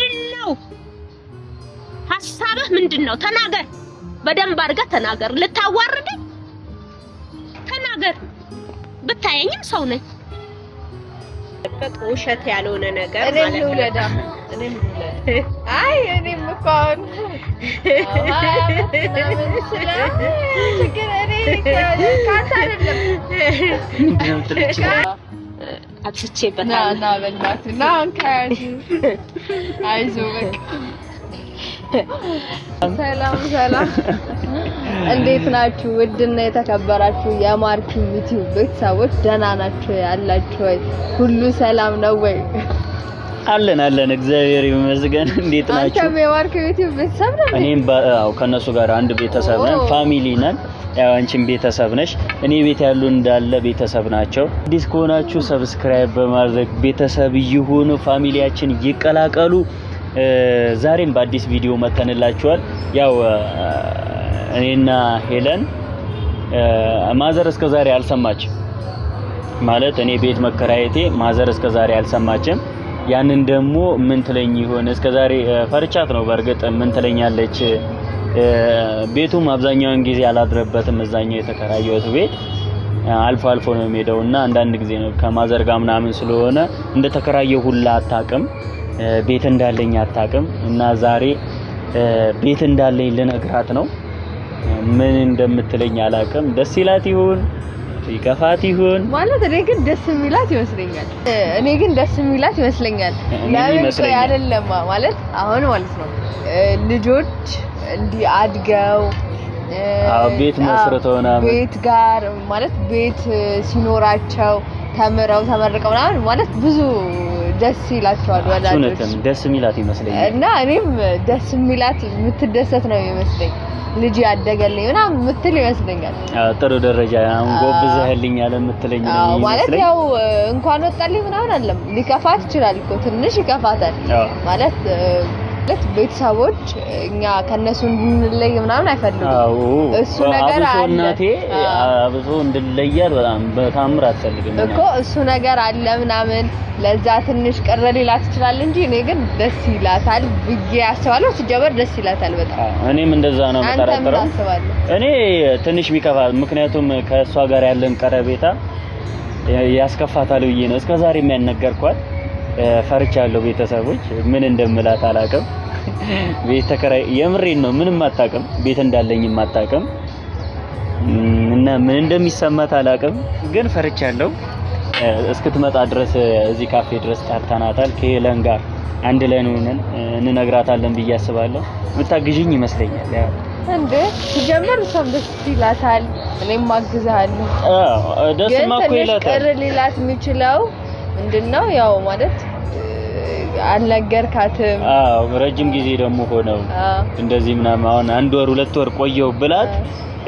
ምንድነው ሐሳብህ ምንድነው ተናገር በደንብ አድርገህ ተናገር ልታዋርደኝ ተናገር ብታየኝም ሰው ነኝ በቃ ውሸት ያልሆነ ነገር ማለት ነው እኔም ልውለድ አይ እኔም እንኳን ካንተ አይደለም ምንድነው ትልጭ አጥቼበታለሁ ና በእናትህ ና አንካያት አይዞህ በቃ ሰላም እንዴት ናችሁ ውድና የተከበራችሁ የማርክ ዩቲዩብ ቤተሰቦች ደህና ናችሁ ያላችሁ ወይ ሁሉ ሰላም ነው ወይ አለን እግዚአብሔር ይመስገን እንዴት ናችሁ አንተ የማርክ ዩቲዩብ ቤተሰብ ነህ እኔም ከነሱ ጋር አንድ ቤተሰብ ነን ፋሚሊ ነን ያው አንቺም ቤተሰብ ነሽ እኔ ቤት ያሉ እንዳለ ቤተሰብ ናቸው አዲስ ከሆናችሁ ሰብስክራይብ በማድረግ ቤተሰብ ይሁኑ ፋሚሊያችን ይቀላቀሉ ዛሬም በአዲስ ቪዲዮ መተንላችኋል ያው እኔና ሄለን ማዘር እስከዛሬ አልሰማችም ማለት እኔ ቤት መከራየቴ ማዘር እስከዛሬ አልሰማችም ያንን ደግሞ ምን ትለኝ ይሆን እስከዛሬ ፈርቻት ነው በርግጥ ምን ትለኛለች ቤቱም አብዛኛውን ጊዜ አላድረበትም እዛኛው የተከራየሁት ቤት አልፎ ነው የሚሄደውና አንዳንድ ጊዜ ነው ከማዘር ጋር ምናምን ስለሆነ እንደተከራየው ሁላ አታውቅም ቤት እንዳለኝ አታውቅም እና ዛሬ ቤት እንዳለኝ ልነግራት ነው ምን እንደምትለኝ አላውቅም ደስ ይላት ይሁን ይከፋት ይሁን ማለት እኔ ግን ደስ የሚላት ይመስለኛል ለምን ቆይ አይደለም ማለት አሁን ማለት ነው ልጆች እንዲህ አድገው ቤት መስርተውና ቤት ጋር ማለት ቤት ሲኖራቸው ተመርቀው ምናምን ማለት ብዙ ደስ ይላቸዋል ወላጆች ደስ የሚላት ይመስለኛል እና እኔም ደስ የሚላት የምትደሰት ነው ይመስለኝ ልጅ ያደገልኝ ምናምን የምትል ይመስለኛል ጥሩ ደረጃ አሁን ጎብዘህልኛል የምትለኝ ነው ይመስለኝ ማለት ያው እንኳን ወጣልኝ ምናምን አይደለም ሊከፋት ይችላል እኮ ትንሽ ይከፋታል ማለት ቤተሰቦች እኛ ከነሱ እንድንለይ ምናምን አይፈልጉም እሱ ነገር አለ እናቴ አብሶ እንድለያል በጣም አትፈልግም እኮ እሱ ነገር አለ ምናምን ለዛ ትንሽ ቅር ሊላት ይችላል እንጂ እኔ ግን ደስ ይላታል ብዬ አስባለሁ ሲጀመር ደስ ይላታል በጣም እኔም እንደዛ ነው መጠራጠረው እኔ ትንሽ ቢከፋ ምክንያቱም ከሷ ጋር ያለን ቀረቤታ ያስከፋታል ብዬ ነው እስከዛሬ የሚያነገርኳት ፈርቻለሁ ቤተሰቦች ምን እንደምላት አላውቅም ቤት ተከራይ የምሬን ነው ምንም አታውቅም ቤት እንዳለኝም አታውቅም እና ምን እንደሚሰማት አላውቅም ግን ፈርቻለሁ እስክትመጣ ድረስ እዚህ ካፌ ድረስ ጠርተናታል ከሄለን ጋር አንድ ላይ ሆነን እንነግራታለን ብዬ አስባለሁ ምታግዥኝ ይመስለኛል ያው እንዴ ሲጀመር እሷም ደስ ይላታል እኔም ማግዛለሁ ደስ ማኮይላታል ሊላት የሚችለው ምንድነው ያው ማለት አልነገርካትም ረጅም ጊዜ ደግሞ ሆነው እንደዚህ ምናምን አሁን 1 ወር 2 ወር ቆየው ብላት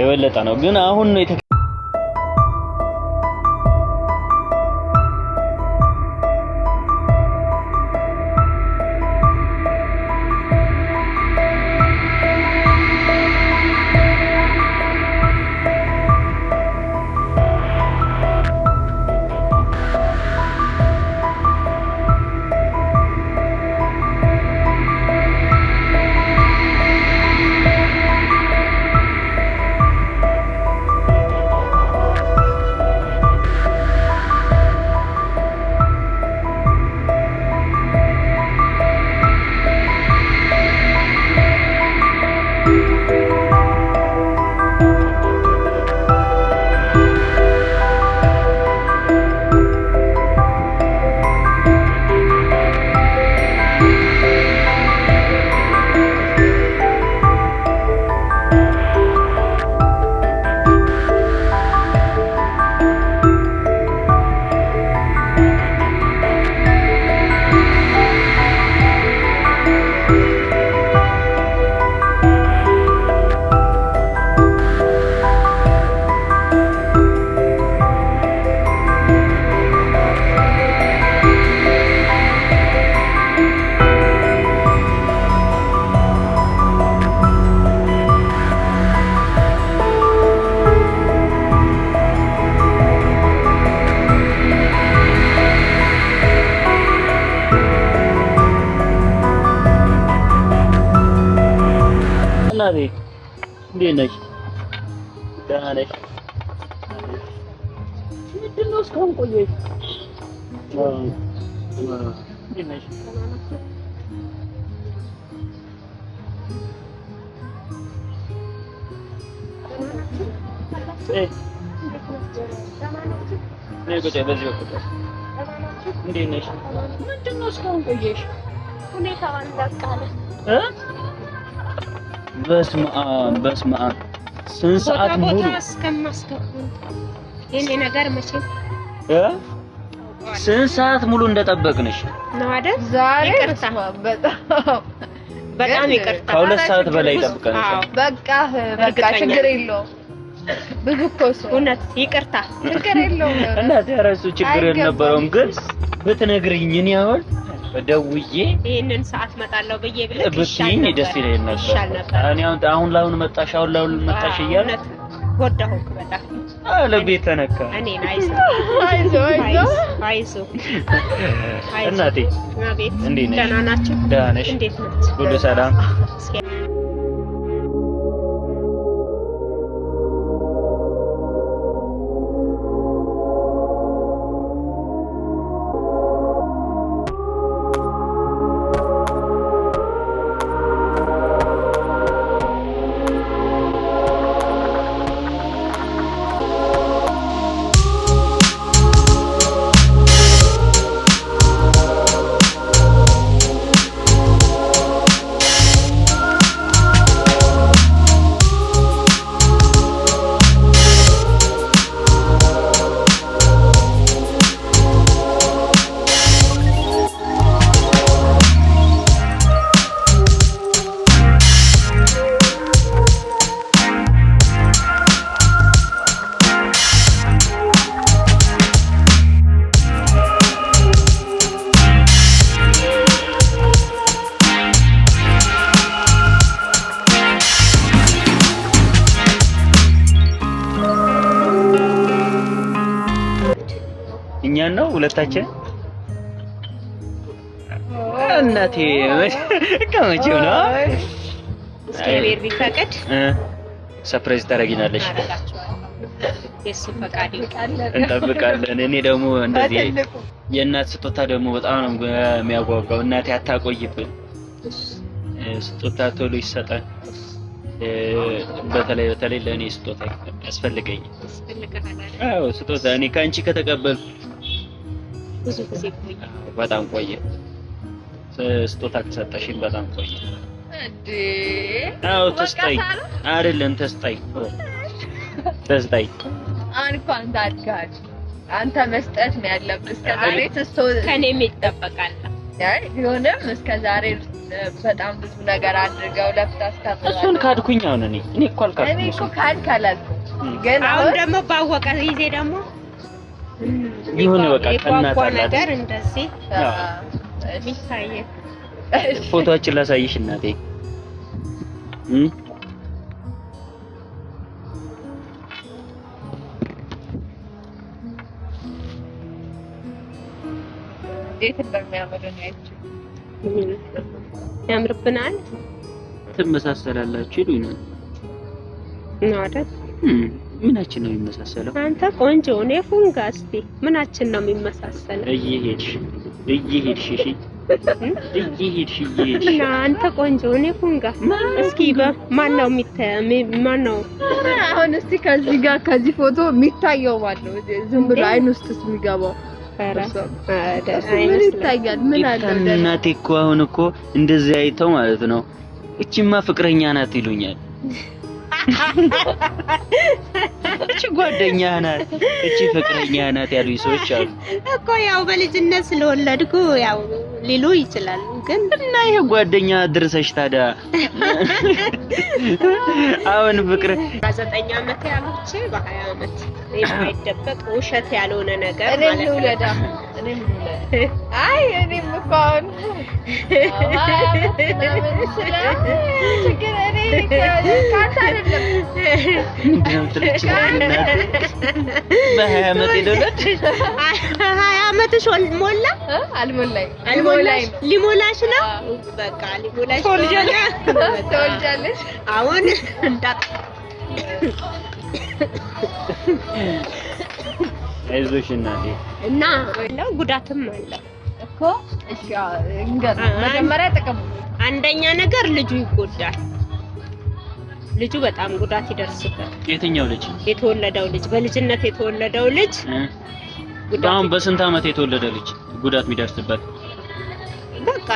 የበለጠ ነው ግን አሁን ነው እናቴ እንዴት ነሽ? ደህና ነሽ? ምንድን ነው እስካሁን ቆየሽ? እንዴት ነሽ? እንዴት ነሽ? ምንድን ነው እስካሁን ቆየሽ? ሁኔታዋን እንዳቃለ በስመ አብ ስንት ሰዓት ሙሉ እስከማስገቡ የኔ ነገር መቼም ስንት ሰዓት ሙሉ እንደጠበቅንሽ ነው አይደል? ዛሬ ይቅርታ፣ በጣም ይቅርታ። ከሁለት ሰዓት በላይ ጠብቀንሻል። በቃ ችግር የለውም። ብዙ እኮ ሰው እውነት ይቅርታ፣ ችግር የለውም። እናቴ ኧረ እሱ ችግር የለበረውም፣ ግን ብትነግሪኝ እኔ አሁን ደውዬ ይሄንን ሰዓት መጣለሁ ብዬ ብለህ ብትይኝ ደስ ይለኝ ነበር። እኔ አሁን ላሁን መጣሽ እያለ ጎዳሁክ በጣም ለቤት ተነካ። እኔን አይዞህ እናቴ አቤት፣ እንዴት ነሽ? ደህና ናችሁ? ደህና ነሽ? እንዴት ነሽ? ሁሉ ሰላም? እኛን ነው ሁለታችን። እናቴ ከመቼው ነው እግዚአብሔር ቢፈቅድ ሰርፕራይዝ ታደርጊናለሽ። የሱ ፈቃድ እንጠብቃለን። እኔ ደግሞ እንደዚህ የእናት ስጦታ ደግሞ በጣም ነው የሚያጓጓው። እናቴ አታቆይብን፣ ስጦታ ቶሎ ይሰጣል። በተለይ ለእኔ ስጦታ ያስፈልገኝ። አዎ ስጦታ እኔ ከአንቺ ከተቀበልኩ ብዙ ጊዜ ቆየ፣ በጣም ቆየ። ስጦታ ከሰጠሽኝ በጣም ቆየ። አዎ ተስጠኝ አይደለም ተስጠኝ እንኳን ታድጋል። አንተ መስጠት ነው ያለብህ። እስከዛሬ ከኔም ይጠበቃል። ቢሆንም እስከዛሬ በጣም ብዙ ነገር አድርገው ለፍታ አስተምራ እሱን ካድኩኝ። አሁን እኔ እኮ አልካድኩም። እኔ እኮ ካድካላልኩ ግን አሁን ደግሞ ባወቀ ጊዜ ደግሞ ይሁን በቃ ከእናት ነገር እንደዚህ ሚታየ ፎቶአችን ላሳይሽ እናቴ። እንዴት እንደሚያምር ነው ያቺ። ያምርብናል። ትመሳሰላላችሁ ይሉኛል ነው አይደል? ምናችን ነው የሚመሳሰለው? አንተ ቆንጆ ነው ፉንጋ። እስቲ ምናችን ነው የሚመሳሰለው? እየሄድሽ እሺ እየሄድሽ እና አንተ ቆንጆ ነው ፉንጋ። እስኪ ማን ነው አሁን እስቲ ከዚህ ጋር ከዚህ ፎቶ የሚታየው ማለት ነው ዝም ብሎ አይን ውስጥስ የሚገባው ምን ይታያል? ምን አለ? እናቴ እኮ አሁን እኮ እንደዚህ አይተው ማለት ነው እቺማ ፍቅረኛ ናት ይሉኛል። እቺ ጓደኛ ናት፣ እቺ ፍቅረኛ ናት ያሉኝ ሰዎች አሉ እኮ። ያው በልጅነት ስለወለድኩ ያው ሊሉ ይችላል። ግን እና ይሄ ጓደኛ ድርሰሽ ታዲያ አሁን ፍቅር 9 ዓመት ያሉች በ20 ዓመት የማይደበቅ ውሸት ያልሆነ ነገር ማለት ነው። እኔም ልውለድ። አይ እኔም እኮ አሁን በ20 ዓመት አመትሽ ሞላ? አልሞላኝ። ሊሞላሽ ነው? በቃ ሊሞላሽ ትወልጃለሽ። አሁን አይዞሽ እናቴ። እና ነው ጉዳትም አለ እኮ። እሺ መጀመሪያ ጥቅም፣ አንደኛ ነገር ልጁ ይጎዳል። ልጁ በጣም ጉዳት ይደርስበታል። የትኛው ልጅ? የተወለደው ልጅ፣ በልጅነት የተወለደው ልጅ። አሁን በስንት አመት የተወለደ ልጅ ጉዳት የሚደርስበት? በቃ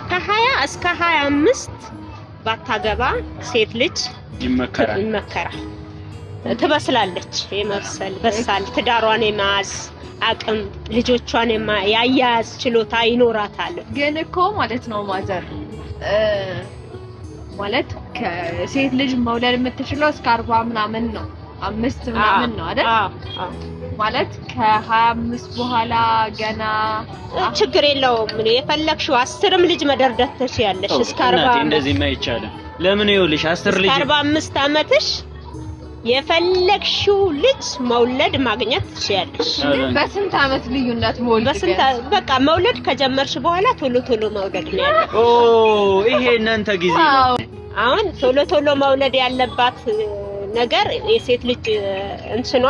ከ20 እስከ 25 ባታገባ ሴት ልጅ ይመከራል። ትበስላለች። የመብሰል በሳል ትዳሯን የመያዝ አቅም፣ ልጆቿን ያያያዝ ችሎታ ይኖራታል። ግን እኮ ማለት ነው ማዘር ማለት ከሴት ልጅ መውለድ የምትችለው እስከ 40 ምናምን ነው፣ 5 ምናምን ነው አይደል? ማለት ከ25 በኋላ ገና ችግር የለውም። የፈለግሽው 10ም ልጅ መደርደር ትችያለሽ። እስከ 40 እንደዚህማ አይቻልም። ለምን ይኸውልሽ 10 ልጅ 45 አመትሽ የፈለግሽው ልጅ መውለድ ማግኘት ትችያለሽ። በስንት አመት ልዩነት መውለድ? በቃ መውለድ ከጀመርሽ በኋላ ቶሎ መውለድ ነው ያለው። ይሄ እናንተ ጊዜ ነው። አሁን ቶሎ መውለድ ያለባት ነገር የሴት ልጅ እንትኗ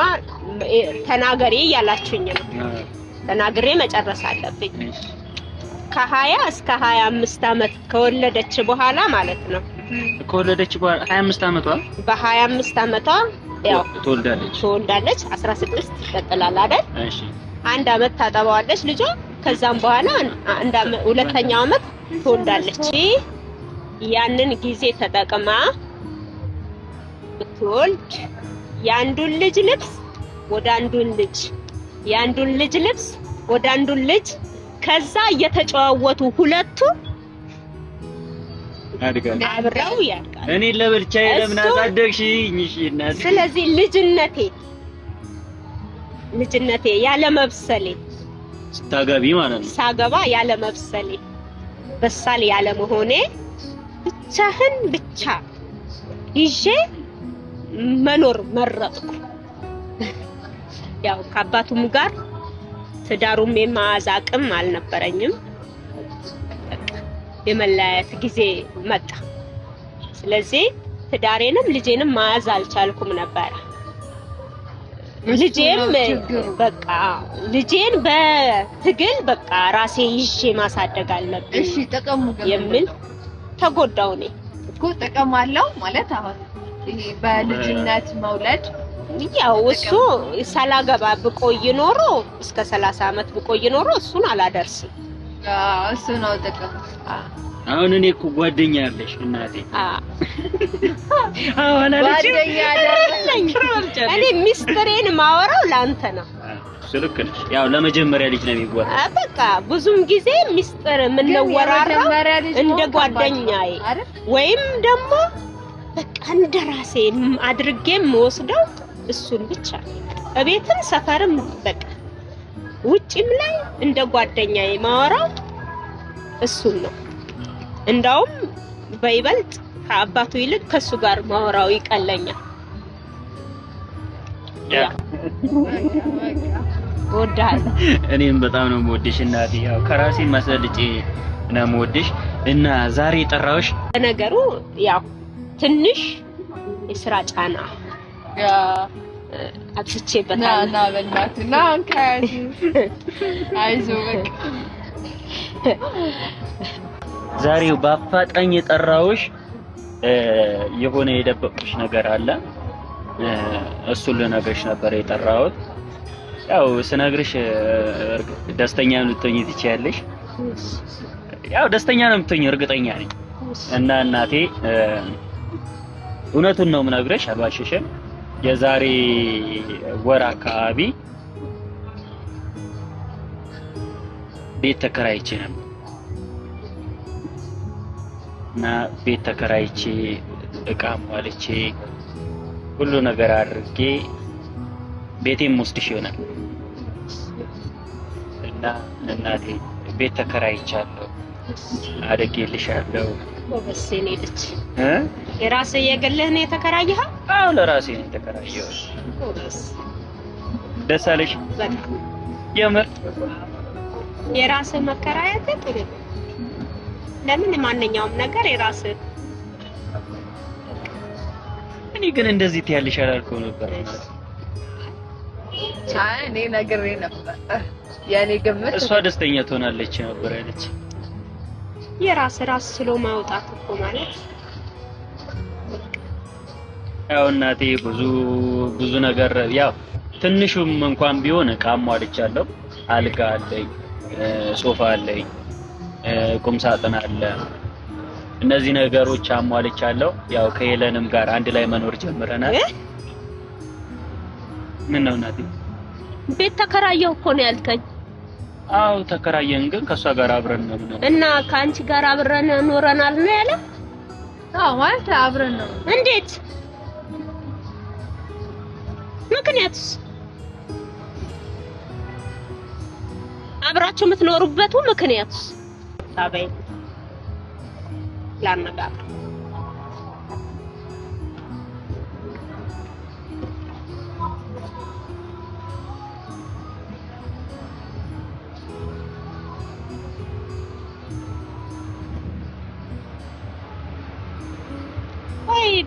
ተናገሪ ያላችሁኝ ነው። ተናግሬ መጨረስ አለብኝ። ከ20 እስከ 25 አመት ከወለደች በኋላ ማለት ነው። ከወለደች በኋላ 25 አመቷ በ25 አመቷ ያው ትወልዳለች። 16 ይቀጥላል አይደል? እሺ 1 አመት ታጠባዋለች ልጇ። ከዛም በኋላ ሁለተኛው አመት ትወልዳለች። ያንን ጊዜ ተጠቅማ ብትወልድ የአንዱን ልጅ ልብስ ወደ አንዱን ልጅ፣ የአንዱን ልጅ ልብስ ወደ አንዱን ልጅ፣ ከዛ እየተጨዋወቱ ሁለቱ አብረው ያድጋሉ። እኔ ለብቻዬ ለምን አሳደግሽኝ? እሺ እናቴ። ስለዚህ ልጅነቴ ያለ መብሰሌ ስታገቢ ማለት ነው። ሳገባ ያለ መብሰሌ በሳል ያለ መሆኔ ብቻህን ብቻ ይዤ መኖር መረጥኩ። ያው ከአባቱም ጋር ትዳሩም የማያዝ አቅም አልነበረኝም። የመለያየት ጊዜ መጣ። ስለዚህ ትዳሬንም ልጄንም ማያዝ አልቻልኩም ነበር። ልጄን በትግል በቃ ራሴ ይዤ ማሳደግ አለብኝ። እሺ ጥቅሙ የሚል ተጎዳው ነኝ እኮ። ጥቅም አለው ማለት አሁን ይሄ በልጅነት መውለድ ያው እሱ ሳላገባ ብቆይ ኖሮ እስከ 30 አመት ብቆይ ኖሮ እሱን አላደርስም። እሱ ነው ጥቅም። አሁን እኔ እኮ ጓደኛ ያለሽ እናቴ። ጓደኛ አይደለኝ። እኔ ሚስጥሬን ማወራው ላንተ ነው። ስልክ ነሽ። ያው ለመጀመሪያ ልጅ ነው የሚወራ። በቃ ብዙም ጊዜ ሚስጥር የምንወራራው እንደ ጓደኛዬ ወይም ደግሞ በቃ እንደራሴ አድርጌም ወስደው እሱን ብቻ። እቤትም ሰፈርም በቃ ውጪም ላይ እንደ ጓደኛዬ ማወራው እሱን ነው። እንዳውም በይበልጥ ከአባቱ ይልቅ ከሱ ጋር ማወራው ይቀለኛል። ወዳለሁ። እኔም በጣም ነው የምወድሽ እናቴ። ያው ከራሴ ማሰልጬ ነው የምወድሽ እና ዛሬ ጠራውሽ ነገሩ ያው ትንሽ የስራ ጫና አጥቼበታለሁ። ና በእናትህ ና አንካያዝ አይዞህ በቃ ዛሬው በአፋጣኝ የጠራውሽ የሆነ የደበቅሽ ነገር አለ። እሱን ልነግርሽ ነበር የጠራሁት። ያው ስነግርሽ ደስተኛ ልትሆኚ ትችያለሽ። ያው ደስተኛ ነው የምትሆኚ እርግጠኛ ነኝ። እና እናቴ እውነቱን ነው የምነግርሽ፣ አልዋሽሽም። የዛሬ ወር አካባቢ ቤት ተከራይቼ ነበር እና ቤት ተከራይቼ እቃ ሟልቼ ሁሉ ነገር አድርጌ ቤቴም ወስድሽ ይሆናል እና እናቴ ቤት ተከራይቻለሁ፣ አድጌልሻለሁ። ወበስኔ ልጅ የራስህ የግልህ ነው የተከራየኸው? አዎ ለራሴ ነው የተከራየሁት። ደስ አለሽ? የምር የራስህ መከራየት ጥሩ ነው። ለምን ማንኛውም ነገር የራስህ እኔ ግን እንደዚህ ትያለሽ አላልኩም ነበር። አይ እኔ ነግሬ ነበር። ያኔ ግምት እሷ ደስተኛ ትሆናለች ነበር ያለች። ራስ ስሎ ማውጣት እኮ ማለት ያው እናቴ ብዙ ነገር ያው ትንሹም እንኳን ቢሆን እቃም አሟልቻለሁ። አልጋ አለኝ፣ ሶፋ አለኝ፣ ቁም ሳጥን አለ። እነዚህ ነገሮች አሟልቻለሁ። ያው ከሄለንም ጋር አንድ ላይ መኖር ጀምረናል። ምን ነው እናቴ? ቤት ተከራየሁ እኮ ነው ያልከኝ? አዎ ተከራየን፣ ግን ከሷ ጋር አብረን ነው እና ከአንቺ ጋር አብረን ኖረናል ነው ያለ? አዎ ማለት አብረን ነው። እንዴት? ምክንያቱስ አብራችሁ የምትኖሩበት ምክንያቱስ? ታበይ ላነጋገር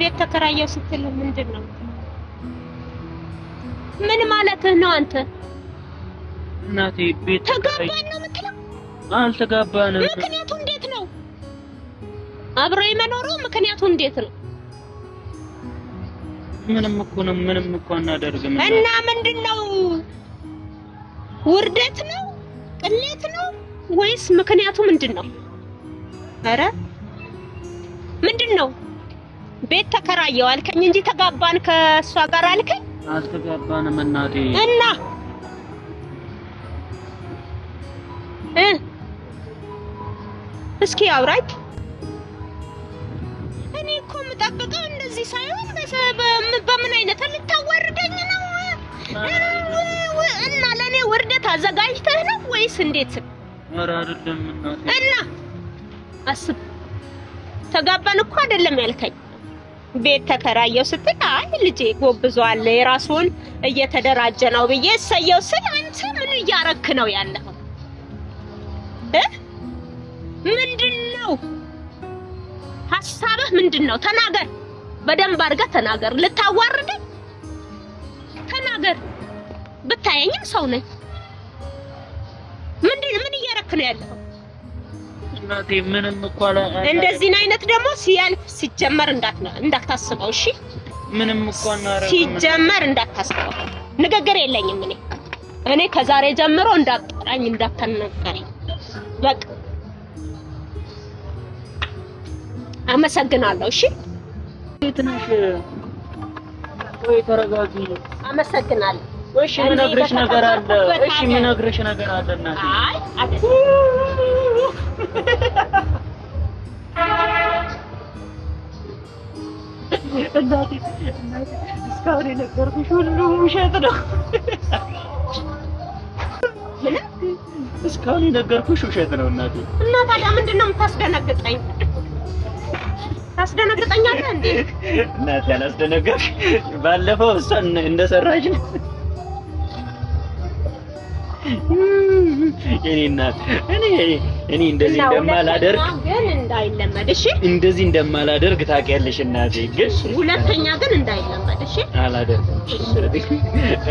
ቤት ተከራየው ስትል ምንድነው? ምን ማለትህ ነው አንተ? እናቴ ቤት ተጋባን ነው የምትለው? አልተጋባንም። ምክንያቱ እንዴት ነው? አብሮ የመኖረው ምክንያቱ እንዴት ነው? ምንም እኮ እናደርግም። እና ምንድነው? ውርደት ነው? ቅሌት ነው? ወይስ ምክንያቱ ምንድነው? ኧረ ምንድነው? ቤት ተከራየው አልከኝ እንጂ ተጋባን ከሷ ጋር አልከኝ? አልተጋባንም እናቴ። እና እስኪ አውራኝ። እኔ እኮ የምጠብቀው እንደዚህ ሳይሆን በምን አይነት ልታወርደኝ ነው? እና ለኔ ውርደት አዘጋጅተህ ነው ወይስ እንዴት? ኧረ አይደለም እናቴ። እና አስብ፣ ተጋባን እኮ አይደለም ያልከኝ። ቤት ተከራየው ስትል አይ ልጄ ጎብዟል የራሱን እየተደራጀ ነው ብዬ እሰየው ስል አንተ ምን እያረክ ነው ያለው? ምንድነው ሐሳብህ? ምንድነው? ተናገር፣ በደንብ አድርገህ ተናገር። ልታዋርደኝ? ተናገር። ብታየኝም ሰው ነኝ። ምን እያረክ ነው ያለው? እናቴ ምንም እኮ እንደዚህ አይነት ደግሞ ሲያልፍ ሲጀመር እንዳታስበው። እሺ ምንም እኮ ሲጀመር እንዳታስበው። ንግግር የለኝም እኔ ከዛሬ ጀምሮ እንዳትጠራኝ እንዳትነገረኝ። በቃ አመሰግናለሁ። እሺ ትንሽ ወይ ተረጋጊ። አመሰግናለሁ። እሺ ምነግርሽ ነገር አለ። እሺ ምነግርሽ ነገር አለ እናቴ። አይ እናቴ እስካሁን የነገርኩሽ ሁሉ ውሸት ነው። እስካሁን የነገርኩሽ ውሸት ነው እናቴ። እና ታዲያ ምንድን ነው የምታስደነግጠኝ? ታስደነግጠኛለህ እንዴ? እናቴ አላስደነገጥሽ? ባለፈው እሷን እንደሰራች ነው የኔ እናት። እኔ እንደዚህ እንደማላደርግ ግን እንዳይለመድ እሺ። እንደዚህ እንደማላደርግ ታውቂያለሽ እናቴ። ግን ሁለተኛ ግን እንዳይለመድ እሺ። አላደርግም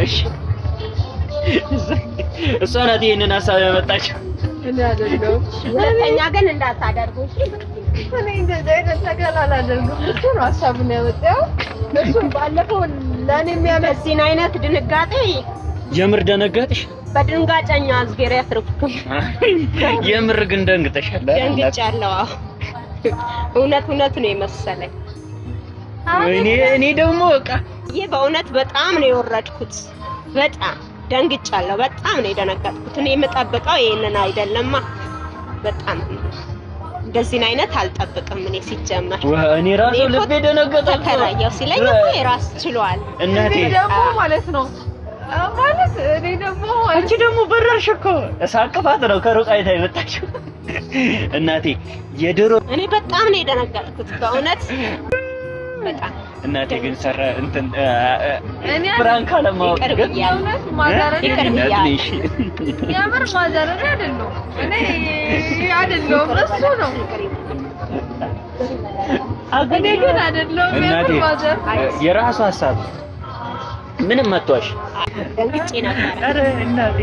እሺ። እሷ ናት ይሄንን ሀሳብ ያመጣችው። እኔ አይደለሁም። ሁለተኛ ግን እንዳታደርጉ እሺ። እኔ እንደዚህ አይነት ነገር አላደርግም። እሱ ነው ሀሳቡን ያመጣው። እሱ ባለፈው ለኔ የሚያመጣኝ አይነት ድንጋጤ የምር ደነገጥሽ? በድንጋጨኛ አዝጌር ያትርኩኝ። የምር ግን ደንግጠሻል? ደንግጫለሁ። እውነት ነው የመሰለኝ። እኔ ደግሞ በቃ በእውነት በጣም ነው የወረድኩት። በጣም ደንግጫለሁ። በጣም ነው የደነገጥኩት። እኔ የምጠብቀው ይሄንን አይደለማ። በጣም እንደዚህ አይነት አልጠብቅም እኔ ሲጀመር። እኔ ራሱ ልቤ ደነገጠ። ተከራየው ሲለኝ እኮ የራስ ችሏል። እናቴ ደግሞ ማለት ነው ማለት እኔ ደግሞ አንቺ ደግሞ በረርሽ እኮ እሳቅፋት ነው ከሩቅ አይታ የመጣችው እናቴ። የድሮ እኔ በጣም ነው የደነገጥኩት በእውነት። በጣም እናቴ ግን ሰራ እንትን እኔ ፍራንክ አለማወቅ ግን የእውነት ማዘር ትንሽ የምር ማዘር አይደለም እኔ አይደለም እሱ ነው እኔ ግን አይደለም የምር ማዘር የራሱ ሀሳብ ምንም መጥቷሽ ደንግጬ ነበር። ኧረ እናቴ